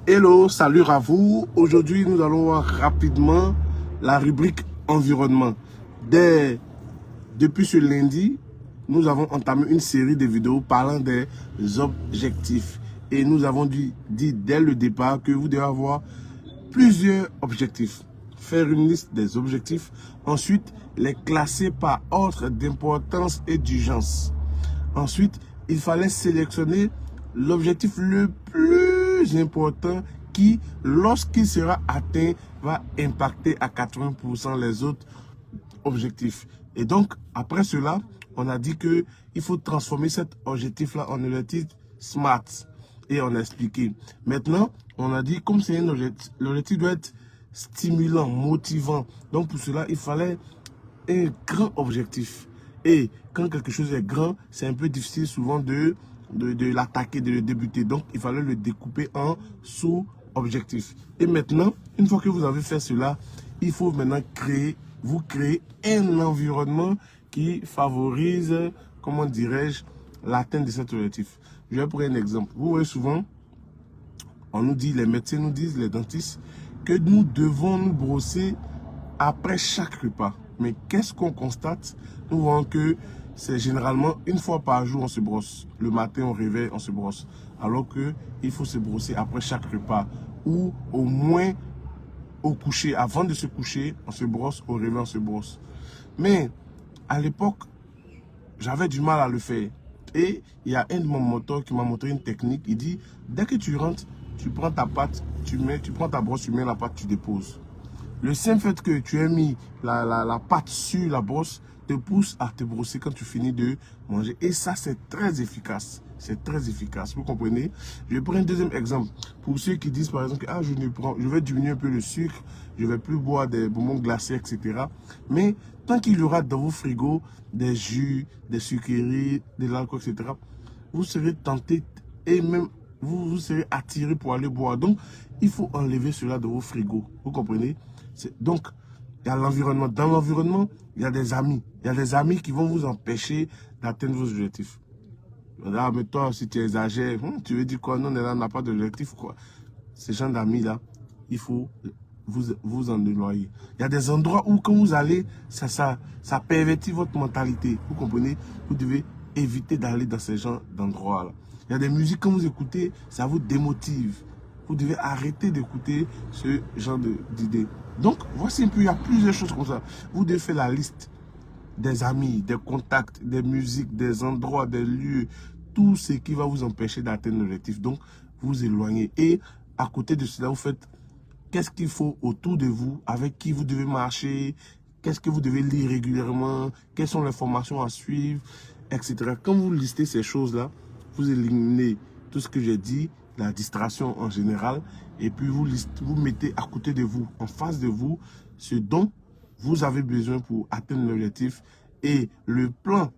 Hello, salut à vous. Aujourd'hui, nous allons voir rapidement la rubrique environnement. Depuis ce lundi, nous avons entamé une série de vidéos parlant des objectifs. Et nous avons dit dès le départ que vous devez avoir plusieurs objectifs. Faire une liste des objectifs. Ensuite, les classer par ordre d'importance et d'urgence. Ensuite, il fallait sélectionner l'objectif le plus important qui, lorsqu'il sera atteint, va impacter à 80% les autres objectifs. Et donc, après cela, on a dit qu'il faut transformer cet objectif-là en objectif SMART. Et on a expliqué. Maintenant, on a dit, comme c'est un objectif, l'objectif doit être stimulant, motivant. Donc, pour cela, il fallait un grand objectif. Et quand quelque chose est grand, c'est un peu difficile souvent de l'attaquer, de le débuter. Donc, il fallait le découper en sous-objectifs. Et maintenant, une fois que vous avez fait cela, il faut maintenant créer un environnement qui favorise, comment dirais-je, l'atteinte de cet objectif. Je vais prendre un exemple. Vous voyez souvent, on nous dit, les médecins nous disent, les dentistes, que nous devons nous brosser après chaque repas. Mais qu'est-ce qu'on constate? Nous voyons que c'est généralement une fois par jour on se brosse. Le matin on réveille, on se brosse. Alors qu'il faut se brosser après chaque repas. Ou au moins au coucher, avant de se coucher, on se brosse, au réveil on se brosse. Mais à l'époque, j'avais du mal à le faire. Et il y a un de mon moteur qui m'a montré une technique. Il dit, dès que tu rentres, tu prends ta pâte, tu prends ta brosse, tu mets la pâte, tu déposes. Le simple fait que tu aies mis la pâte sur la brosse te pousse à te brosser quand tu finis de manger. Et ça, c'est très efficace. C'est très efficace. Vous comprenez? Je vais prendre un deuxième exemple. Pour ceux qui disent, par exemple, ah, je vais diminuer un peu le sucre, je ne vais plus boire des bonbons glacés, etc. Mais tant qu'il y aura dans vos frigos des jus, des sucreries, de l'alcool, etc., vous serez tenté et même vous serez attiré pour aller boire. Donc, il faut enlever cela de vos frigos. Vous comprenez? Donc, il y a l'environnement. Dans l'environnement, il y a des amis. Il y a des amis qui vont vous empêcher d'atteindre vos objectifs. Là, mais toi, si tu exagères, tu veux dire quoi? Non, on n'a pas d'objectif, quoi. Ces gens d'amis-là, il faut vous en éloigner. Il y a des endroits où, quand vous allez, ça pervertit votre mentalité. Vous comprenez? Vous devez éviter d'aller dans ces genres d'endroits-là. Il y a des musiques, quand vous écoutez, ça vous démotive. Vous devez arrêter d'écouter ce genre d'idées. Donc, voici un peu, il y a plusieurs choses comme ça. Vous devez faire la liste des amis, des contacts, des musiques, des endroits, des lieux, tout ce qui va vous empêcher d'atteindre l'objectif. Donc, vous éloignez. Et à côté de cela, vous faites qu'est-ce qu'il faut autour de vous, avec qui vous devez marcher, qu'est-ce que vous devez lire régulièrement, quelles sont les formations à suivre, etc. Quand vous listez ces choses-là, vous éliminez tout ce que j'ai dit, la distraction en général, et puis vous mettez à côté de vous, en face de vous, ce dont vous avez besoin pour atteindre l'objectif et le plan.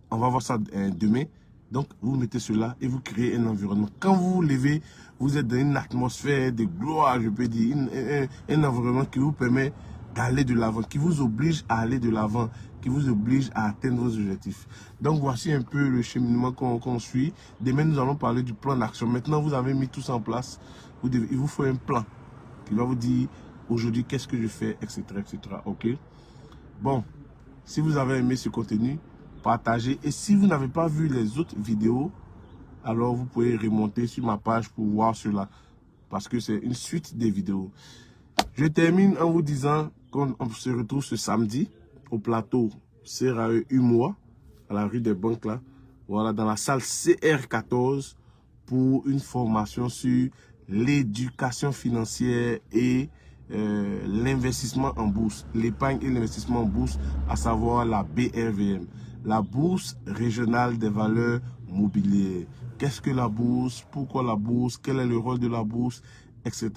On va voir ça demain. Donc, vous mettez cela et vous créez un environnement. Quand vous vous levez, vous êtes dans une atmosphère de gloire, je peux dire, un environnement qui vous permet d'aller de l'avant, qui vous oblige à aller de l'avant, qui vous oblige à atteindre vos objectifs. Donc, voici un peu le cheminement qu'on suit. Demain, nous allons parler du plan d'action. Maintenant, vous avez mis tout ça en place. Il vous faut un plan qui va vous dire aujourd'hui qu'est-ce que je fais, etc., etc. Ok? Bon, si vous avez aimé ce contenu, partagez. Et si vous n'avez pas vu les autres vidéos, alors vous pouvez remonter sur ma page pour voir cela. Parce que c'est une suite des vidéos. Je termine en vous disant qu'on se retrouve ce samedi au plateau CRAE Humois, à la rue des Banques là. Voilà, dans la salle CR14 pour une formation sur l'éducation financière et l'investissement en bourse, l'épargne et l'investissement en bourse, à savoir la BRVM, la Bourse régionale des valeurs mobilières. Qu'est-ce que la bourse? Pourquoi la bourse? Quel est le rôle de la bourse? Etc.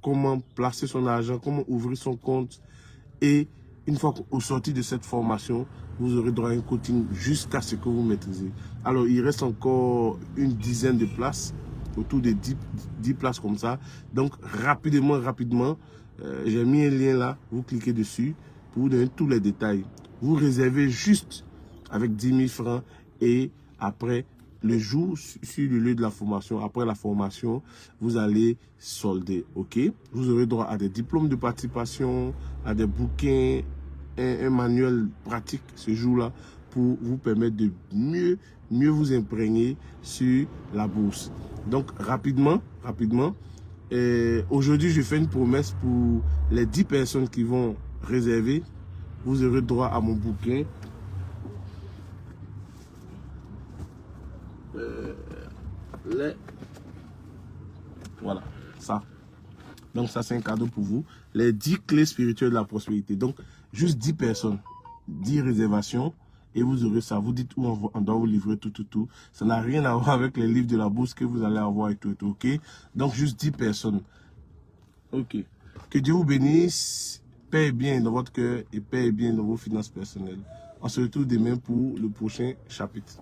Comment placer son argent? Comment ouvrir son compte? Et une fois qu'au sorti de cette formation, vous aurez droit à un coaching jusqu'à ce que vous maîtrisez. Alors, il reste encore une dizaine de places, autour de 10 places comme ça. Donc, rapidement, j'ai mis un lien là, vous cliquez dessus pour vous donner tous les détails. Vous réservez juste avec 10 000 francs et après, le jour sur le lieu de la formation, après la formation, vous allez solder, ok? Vous aurez droit à des diplômes de participation, à des bouquins, un manuel pratique ce jour-là pour vous permettre de mieux vous imprégner sur la bourse. Donc, rapidement, aujourd'hui, je fais une promesse pour les 10 personnes qui vont réserver. Vous aurez droit à mon bouquin. Voilà, ça. Donc ça, c'est un cadeau pour vous. Les 10 clés spirituelles de la prospérité. Donc, juste 10 personnes, 10 réservations. Et vous aurez ça. Vous dites où on doit vous livrer tout. Ça n'a rien à voir avec les livres de la bourse que vous allez avoir et tout, ok? Donc, juste 10 personnes. Ok. Que Dieu vous bénisse. Paix bien dans votre cœur et paix bien dans vos finances personnelles. On se retrouve demain pour le prochain chapitre.